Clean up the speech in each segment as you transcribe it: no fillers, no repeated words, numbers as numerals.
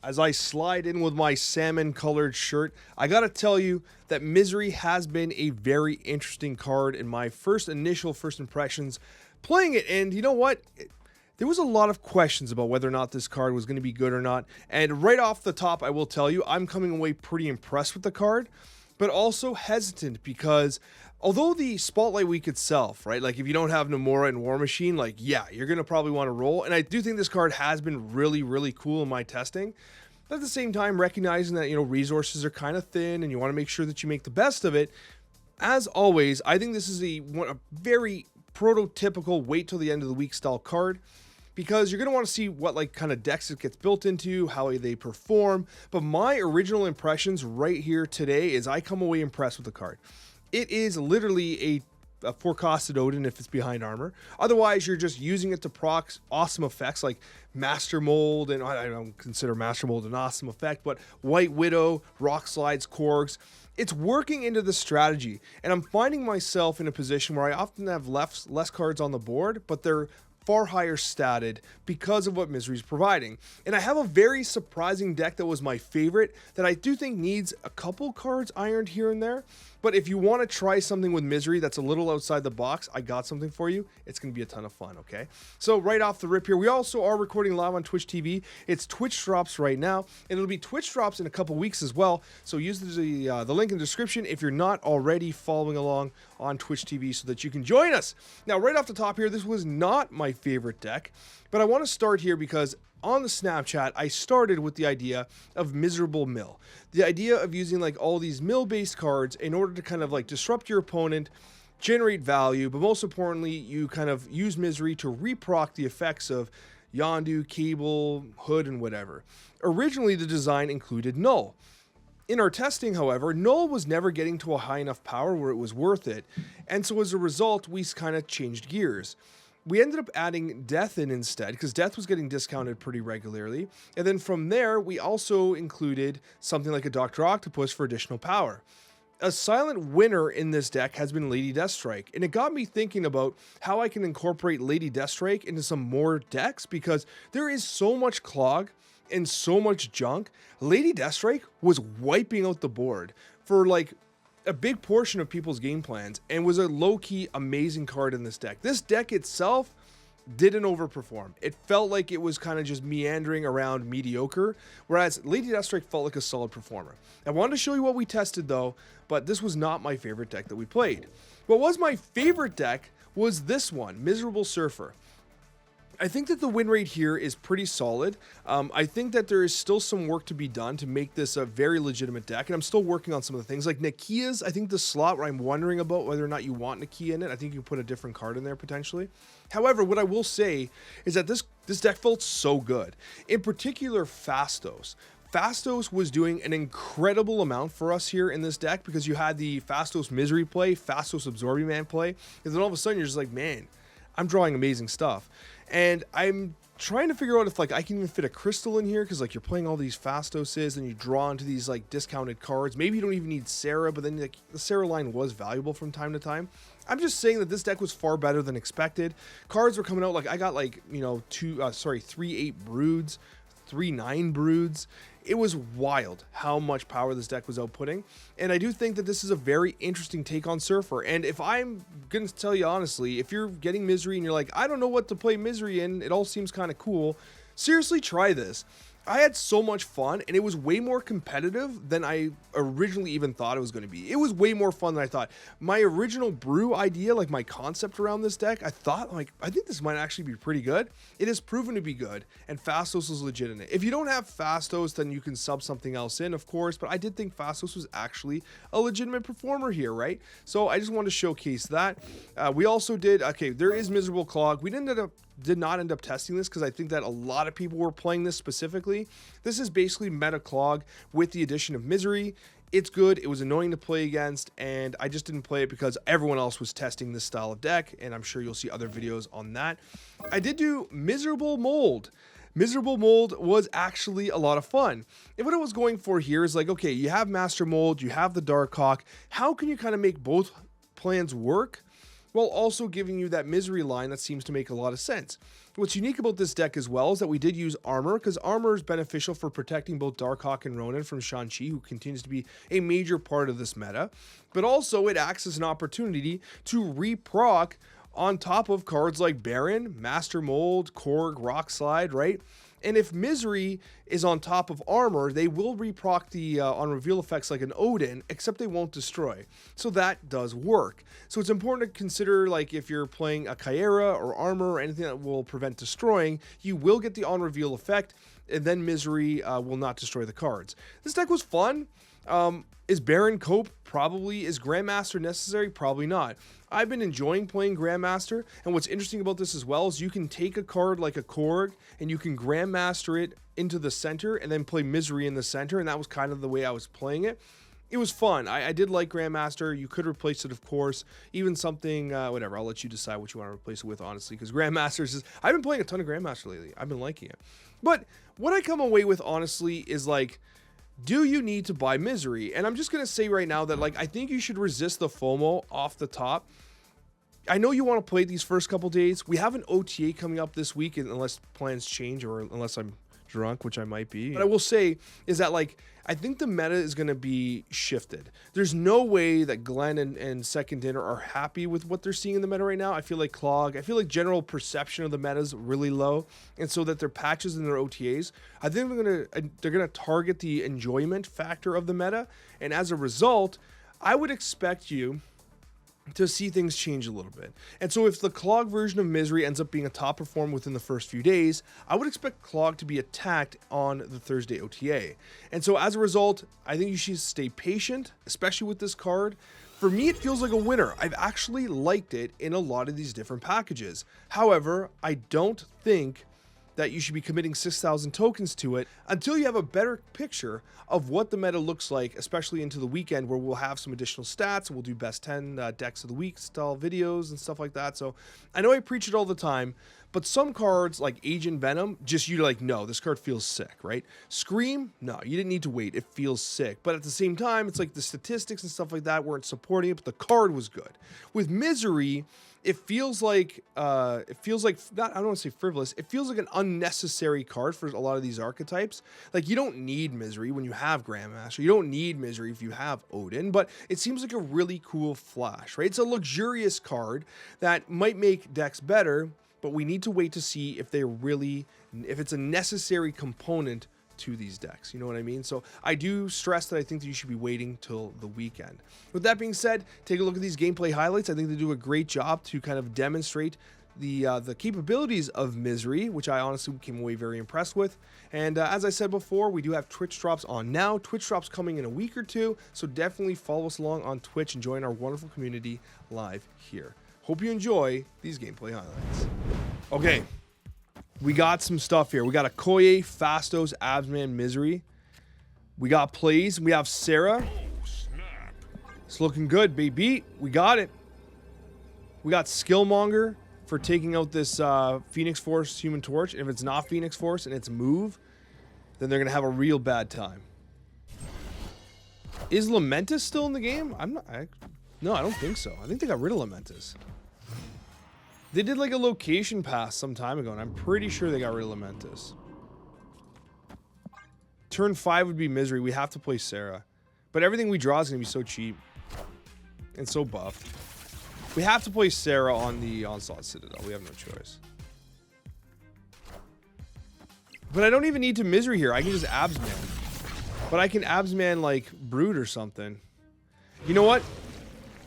as I slide in with my salmon colored shirt, I gotta tell you that Misery has been a very interesting card in my first impressions playing it. And you know what? There was a lot of questions about whether or not this card was going to be good or not. And right off the top, I will tell you, I'm coming away pretty impressed with the card, but also hesitant because although the Spotlight Week itself, right, like if you don't have Nomura and War Machine, like, yeah, you're going to probably want to roll. And I do think this card has been really, really cool in my testing. But at the same time, recognizing that, resources are kind of thin and you want to make sure that you make the best of it. As always, I think this is a very prototypical wait till the end of the week style card, because you're going to want to see what kind of decks it gets built into, how they perform. But my original impressions right here today is I come away impressed with the card. It is literally a forecasted Odin if it's behind armor. Otherwise, you're just using it to proc awesome effects like Master Mold, and I don't consider Master Mold an awesome effect, but White Widow, Rock Slides, Korgs. It's working into the strategy, and I'm finding myself in a position where I often have less cards on the board, but they're far higher statted because of what Misery is providing. And I have a very surprising deck that was my favorite that I do think needs a couple cards ironed here and there. But if you want to try something with Misery that's a little outside the box, I got something for you. It's going to be a ton of fun, okay? So right off the rip here, we also are recording live on Twitch TV. It's Twitch Drops right now, and it'll be Twitch Drops in a couple weeks as well. So use the link in the description if you're not already following along on Twitch TV so that you can join us. Now, right off the top here, this was not my favorite deck, but I want to start here because on the Snapchat, I started with the idea of Miserable Mill. The idea of using all these mill-based cards in order to kind of disrupt your opponent, generate value, but most importantly, you kind of use Misery to reproc the effects of Yondu, Cable, Hood, and whatever. Originally, the design included Null. In our testing, however, Null was never getting to a high enough power where it was worth it, and so as a result, we kind of changed gears. We ended up adding Death in instead, because Death was getting discounted pretty regularly. And then from there, we also included something like a Dr. Octopus for additional power. A silent winner in this deck has been Lady Deathstrike, and it got me thinking about how I can incorporate Lady Deathstrike into some more decks, because there is so much clog and so much junk. Lady Deathstrike was wiping out the board for a big portion of people's game plans and was a low-key amazing card in this deck. This deck itself didn't overperform. It felt like it was kind of just meandering around mediocre, whereas Lady Deathstrike felt like a solid performer. I wanted to show you what we tested though, but this was not my favorite deck that we played. What was my favorite deck was this one, Miserable Surfer. I think that the win rate here is pretty solid. I think that there is still some work to be done to make this a very legitimate deck, and I'm still working on some of the things. Like Nakia's, I think the slot where I'm wondering about whether or not you want Nakia in it, I think you can put a different card in there potentially. However, what I will say is that this deck felt so good. In particular, Fastos. Fastos was doing an incredible amount for us here in this deck because you had the Fastos Misery play, Fastos Absorbing Man play, and then all of a sudden you're just like, man, I'm drawing amazing stuff. And I'm trying to figure out if I can even fit a crystal in here, because you're playing all these Fastoses and you draw into these discounted cards. Maybe you don't even need Sarah, but then the Sarah line was valuable from time to time. I'm just saying that this deck was far better than expected. Cards were coming out I got 3/8 Broods, 3/9 Broods. It was wild how much power this deck was outputting, and I do think that this is a very interesting take on Surfer. And if I'm going to tell you honestly, if you're getting Misery and you're like, I don't know what to play Misery in, it all seems kind of cool, seriously try this. I had so much fun, and it was way more competitive than I originally even thought it was going to be. It was way more fun than I thought. My original brew idea, my concept around this deck, I thought, I think this might actually be pretty good. It has proven to be good, and Fastos was legit in it. If you don't have Fastos, then you can sub something else in, of course, but I did think Fastos was actually a legitimate performer here, right? So I just wanted to showcase that. We also did, there is Miserable Clog. We did not end up testing this because I think that a lot of people were playing this specifically. This is basically meta clog with the addition of Misery. It's good. It was annoying to play against, and I just didn't play it because everyone else was testing this style of deck, and I'm sure you'll see other videos on that. I did do Miserable Mold. Miserable Mold was actually a lot of fun. And what I was going for here is okay, you have Master Mold, you have the Dark Hawk. How can you kind of make both plans work? while also giving you that Misery line that seems to make a lot of sense. What's unique about this deck as well is that we did use armor, because armor is beneficial for protecting both Darkhawk and Ronin from Shang-Chi, who continues to be a major part of this meta, but also it acts as an opportunity to reproc on top of cards like Baron, Master Mold, Korg, Rock Slide, right? And if Misery is on top of armor, they will reproc the on reveal effects like an Odin, except they won't destroy. So that does work. So it's important to consider, like, if you're playing a Kyera or armor or anything that will prevent destroying, you will get the on reveal effect, and then Misery will not destroy the cards. This deck was fun. Is Baron cope? Probably. Is Grandmaster necessary? Probably not. I've been enjoying playing Grandmaster, and what's interesting about this as well is you can take a card like a Korg and you can Grandmaster it into the center and then play Misery in the center, and that was kind of the way I was playing it. It was fun. I did like Grandmaster. You could replace it, of course. Even something, whatever. I'll let you decide what you want to replace it with, honestly, because Grandmaster is... I've been playing a ton of Grandmaster lately. I've been liking it. But what I come away with, honestly, is like, do you need to buy Misery? And I'm just going to say right now that, like, I think you should resist the FOMO off the top. I know you want to play these first couple days. We have an OTA coming up this week, unless plans change or unless I'm drunk, which I might be. But I will say is that, like, I think the meta is going to be shifted. There's no way that Glenn and Second Dinner are happy with what they're seeing in the meta right now. I feel like general perception of the meta is really low, and so that their patches and their OTAs, I think they're gonna target the enjoyment factor of the meta, and as a result, I would expect you to see things change a little bit. And so if the Clog version of Misery ends up being a top performer within the first few days, I would expect Clog to be attacked on the Thursday OTA. And so as a result, I think you should stay patient, especially with this card. For me, it feels like a winner. I've actually liked it in a lot of these different packages. However, I don't think that you should be committing 6,000 tokens to it until you have a better picture of what the meta looks like, especially into the weekend, where we'll have some additional stats. We'll do best 10 decks of the week style videos and stuff like that. So I know I preach it all the time, but some cards like Agent Venom, just you like, no, this card feels sick, right? Scream, no, you didn't need to wait. It feels sick. But at the same time, it's like the statistics and stuff like that weren't supporting it, but the card was good. With Misery, it feels like not, I don't want to say frivolous. It feels like an unnecessary card for a lot of these archetypes. Like, you don't need Misery when you have Grandmaster. You don't need Misery if you have Odin, but it seems like a really cool flash, right? It's a luxurious card that might make decks better, but we need to wait to see if it's a necessary component to these decks. You know what I mean? So I do stress that I think that you should be waiting till the weekend. With that being said, take a look at these gameplay highlights. I think they do a great job to kind of demonstrate the capabilities of Misery, which I honestly came away very impressed with. And as I said before, we do have Twitch drops on now. Twitch drops coming in a week or two, so definitely follow us along on Twitch and join our wonderful community live here. Hope you enjoy these gameplay highlights. Okay. We got some stuff here. We got a Koye, Fastos, Absman, Misery. We got plays. We have Sarah. It's looking good, baby. We got it. We got Skillmonger for taking out this Phoenix Force Human Torch. If it's not Phoenix Force and it's Move, then they're going to have a real bad time. Is Lamentus still in the game? No, I don't think so. I think they got rid of Lamentus. They did like a location pass some time ago, and I'm pretty sure they got rid of Lamentus. Turn 5 would be Misery. We have to play Sarah. But everything we draw is going to be so cheap. And so buffed. We have to play Sarah on the Onslaught Citadel. We have no choice. But I don't even need to Misery here. I can just Absman. But I can Absman like Brood or something. You know what?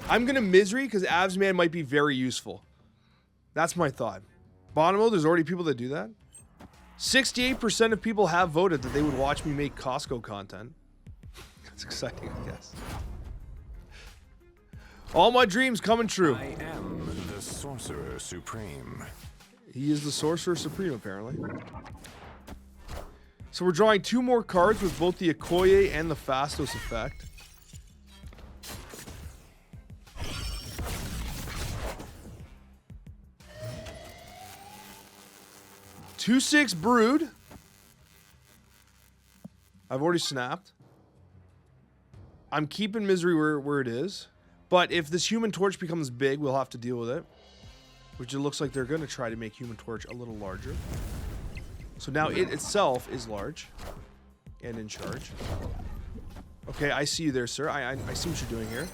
I'm going to Misery because Absman might be very useful. That's my thought. Bonomo, there's already people that do that. 68% of people have voted that they would watch me make Costco content. That's exciting, I guess. All my dreams coming true. I am the Sorcerer Supreme. He is the Sorcerer Supreme, apparently. So we're drawing 2 more cards with both the Okoye and the Fastos effect. 2/6 Brood. I've already snapped. I'm keeping Misery where it is. But if this Human Torch becomes big, we'll have to deal with it. Which it looks like they're going to try to make Human Torch a little larger. So now it itself is large. And in charge. Okay, I see you there, sir. I see what you're doing here.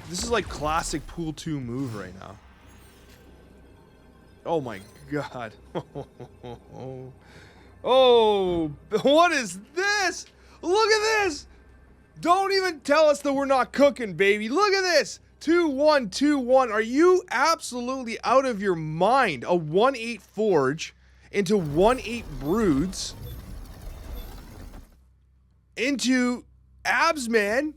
This is like classic Pool 2 move right now. Oh my god. Oh, what is this? Look at this! Don't even tell us that we're not cooking, baby. Look at this! 2-1, 2-1. Are you absolutely out of your mind? A 1-8 Forge into 1-8 Broods into Absman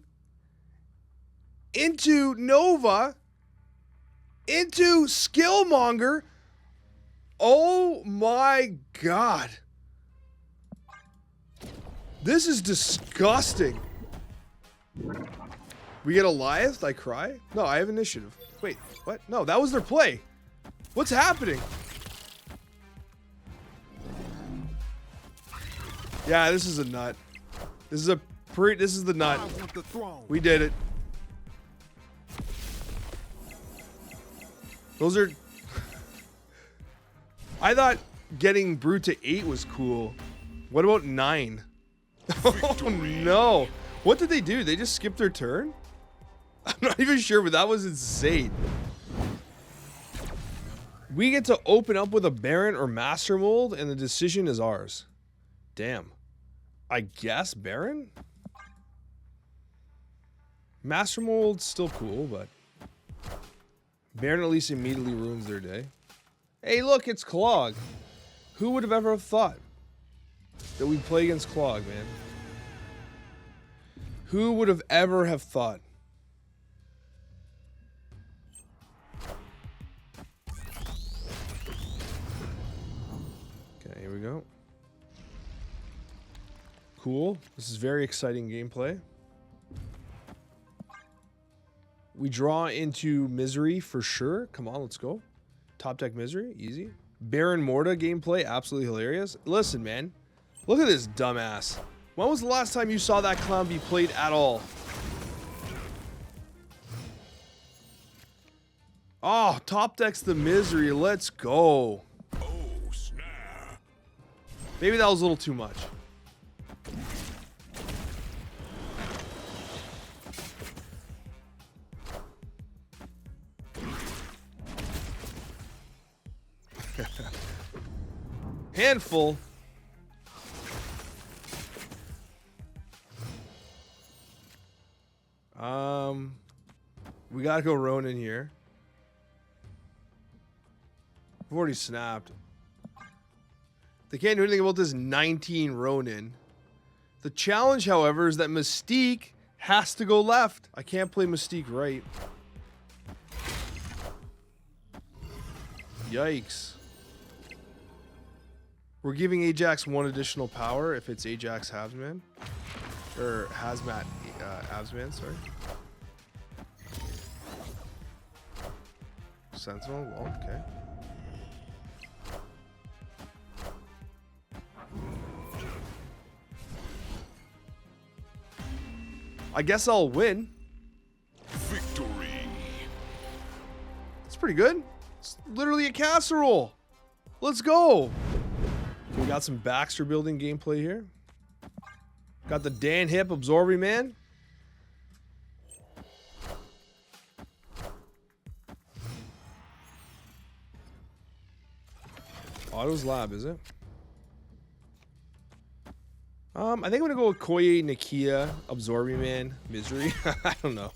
into Nova into Skillmonger. Oh my god. This is disgusting. We get Elias? I cry? No, I have initiative. Wait, what? No, that was their play. What's happening? Yeah, this is a nut. This is the nut. We did it. Those are... I thought getting Brute to 8 was cool. What about 9? Oh no. What did they do? They just skipped their turn? I'm not even sure, but that was insane. We get to open up with a Baron or Master Mold, and the decision is ours. Damn. I guess Baron? Master Mold's still cool, but... Baron at least immediately ruins their day. Hey, look, it's Clog. Who would have ever thought that we'd play against Clog, man? Who would have ever have thought? Okay, here we go. Cool. This is very exciting gameplay. We draw into Misery for sure. Come on, let's go. Top deck Misery, easy. Baron Morta gameplay, absolutely hilarious. Listen, man. Look at this dumbass. When was the last time you saw that clown be played at all? Oh, top deck's the Misery. Let's go. Oh, snap. Maybe that was a little too much. Handful. We gotta go Ronin here. I've already snapped. They can't do anything about this 19 Ronin. The challenge, however, is that Mystique has to go left. I can't play Mystique right. Yikes. We're giving Ajax 1 additional power if it's Ajax Habsman. Or Hazmat Absman, sorry. Sentinel, well, okay. I guess I'll win. Victory. It's pretty good. It's literally a casserole. Let's go. We got some Baxter building gameplay here. Got the Dan Hip Absorbing Man. Otto's Lab, is it? I think I'm gonna go with Koye, Nakia, Absorbing Man, Misery. I don't know.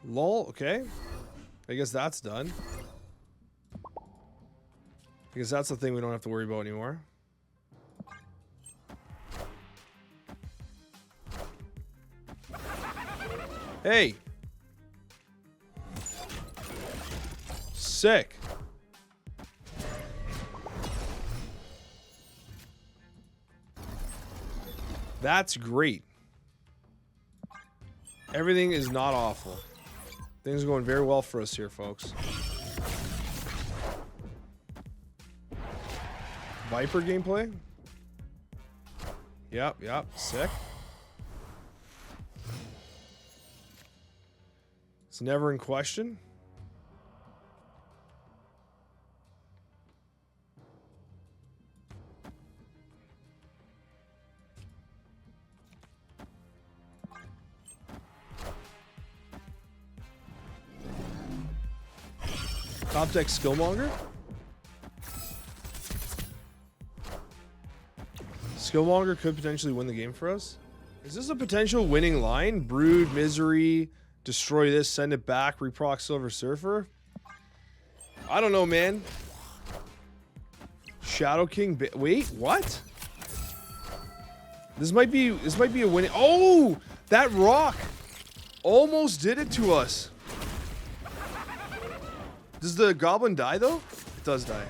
Lol, okay. I guess that's done. I guess that's the thing we don't have to worry about anymore. Hey! Sick. That's great. Everything is not awful. Things are going very well for us here, folks. Viper gameplay? Yep, sick. It's never in question. Top deck Skillmonger. Skillmonger could potentially win the game for us. Is this a potential winning line? Brood, Misery, destroy this, send it back, reproc Silver Surfer. I don't know, man. Shadow King. Wait, what? This might be a winning. Oh, that rock almost did it to us. Does the goblin die though? It does die.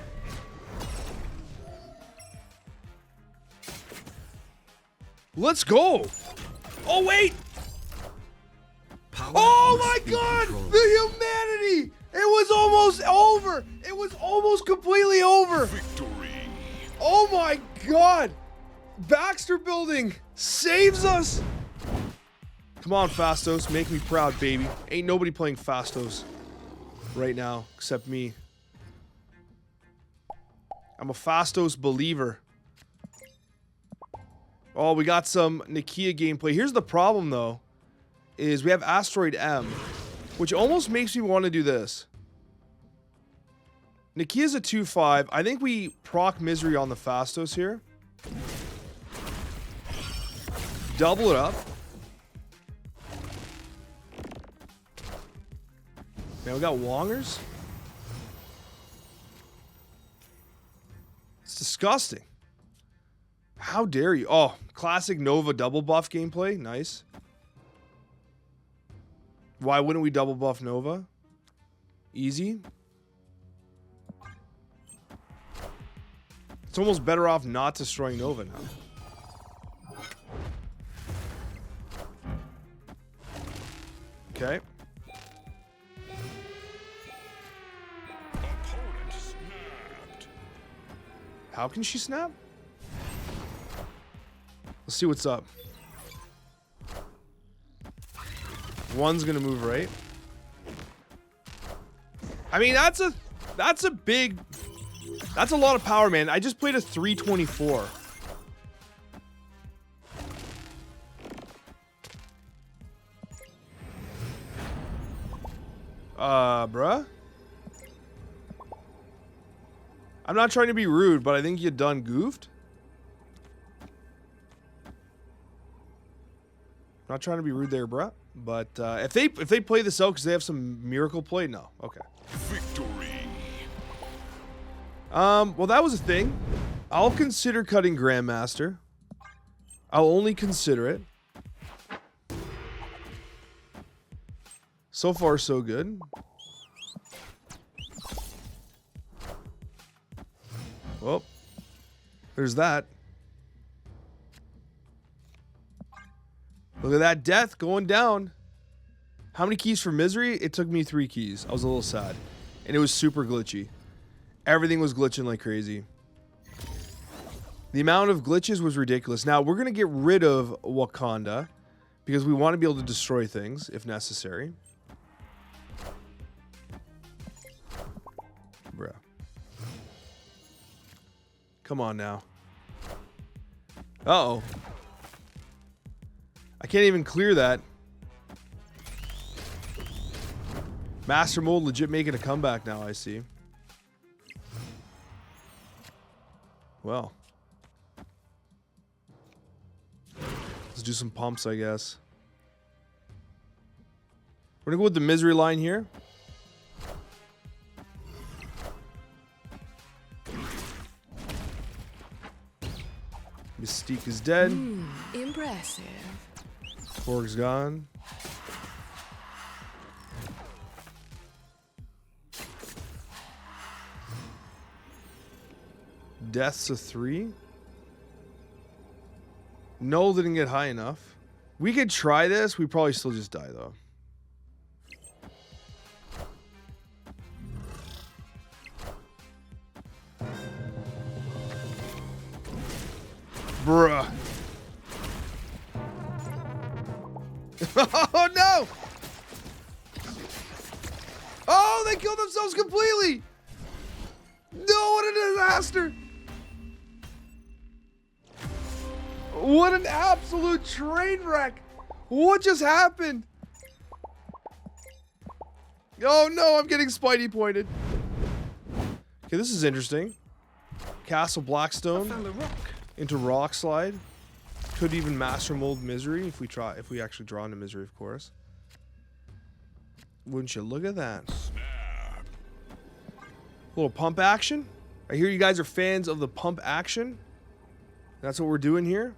Let's go. Oh wait. Oh my god, the humanity. It was almost over. It was almost completely over. Victory. Oh my god. Baxter building saves us. Come on, Fastos, make me proud, baby. Ain't nobody playing Fastos right now except me. I'm a Fastos believer. Oh, we got some Nakia gameplay. Here's the problem though, is we have Asteroid M, which almost makes me want to do this. Nakia's a 2/5. I think we proc Misery on the Fastos here. Double it up. Man, we got Wongers. It's disgusting. How dare you? Oh, classic Nova double buff gameplay. Nice. Why wouldn't we double buff Nova? Easy. It's almost better off not destroying Nova now. Okay. Opponent snapped. How can she snap? Let's see what's up. One's gonna move right. I mean, that's a big, that's a lot of power, man. I just played a 324. Bruh. I'm not trying to be rude, but I think you done goofed. Not trying to be rude there, bruh. But if they play this out because they have some miracle play, no. Okay. Victory. Well, that was a thing. I'll consider cutting Grandmaster. I'll only consider it. So far, so good. Well, there's that. Look at that death going down. How many keys for Misery? It took me 3 keys. I was a little sad. And it was super glitchy. Everything was glitching like crazy. The amount of glitches was ridiculous. Now, we're going to get rid of Wakanda because we want to be able to destroy things if necessary. Bruh. Come on now. Uh-oh. I can't even clear that. Master Mold legit making a comeback now, I see. Well. Let's do some pumps, I guess. We're gonna go with the Misery line here. Mystique is dead. Impressive. Korg's gone. Death's a 3. Null didn't get high enough. We could try this. We probably still just die though. Bruh. Oh no! Oh, they killed themselves completely! No, what a disaster! What an absolute train wreck! What just happened? Oh no, I'm getting Spidey pointed. Okay, this is interesting. Castle Blackstone into Rock Slide. Could even Master Mold Misery if we actually draw into Misery, of course. Wouldn't you look at that? Snap. Little pump action. I hear you guys are fans of the pump action. That's what we're doing here.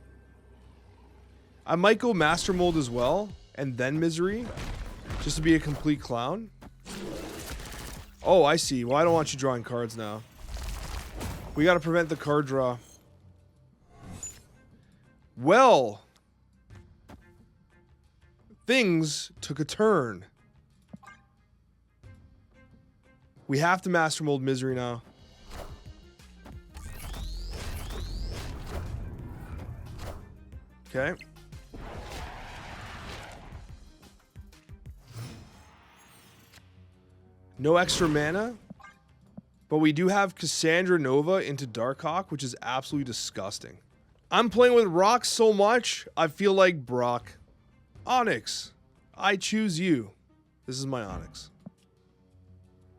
I might go Master Mold as well, and then Misery, just to be a complete clown. Oh, I see. Well, I don't want you drawing cards now. We gotta prevent the card draw. Well, things took a turn. We have to Master Mold Misery now. Okay. No extra mana, but we do have Cassandra Nova into Darkhawk, which is absolutely disgusting. I'm playing with rocks so much, I feel like Brock. Onyx, I choose you. This is my Onyx.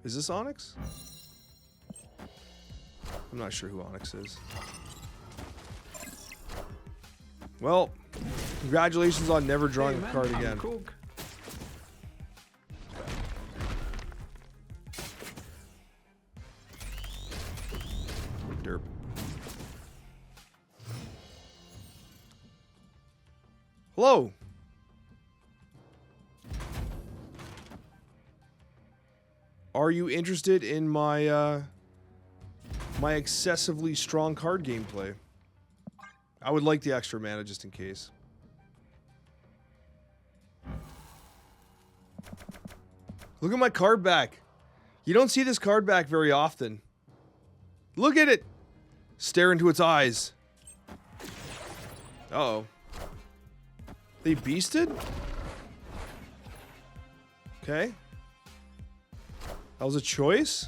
Is this Onyx? I'm not sure who Onyx is. Well, congratulations on never drawing a card again. Derp. Hello. Are you interested in my my excessively strong card gameplay? I would like the extra mana just in case. Look at my card back. You don't see this card back very often. Look at it. Stare into its eyes. Uh-oh. They beasted? Okay. That was a choice?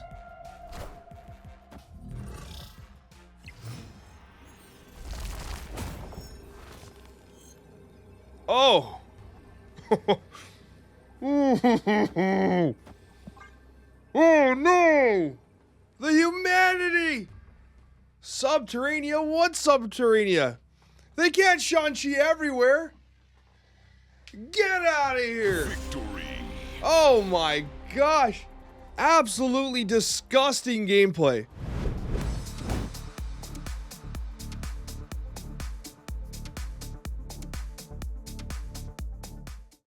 Oh! Oh no! The humanity! Subterranea? What Subterranea? They can't Shang-Chi everywhere! Get out of here! Victory. Oh my gosh! Absolutely disgusting gameplay.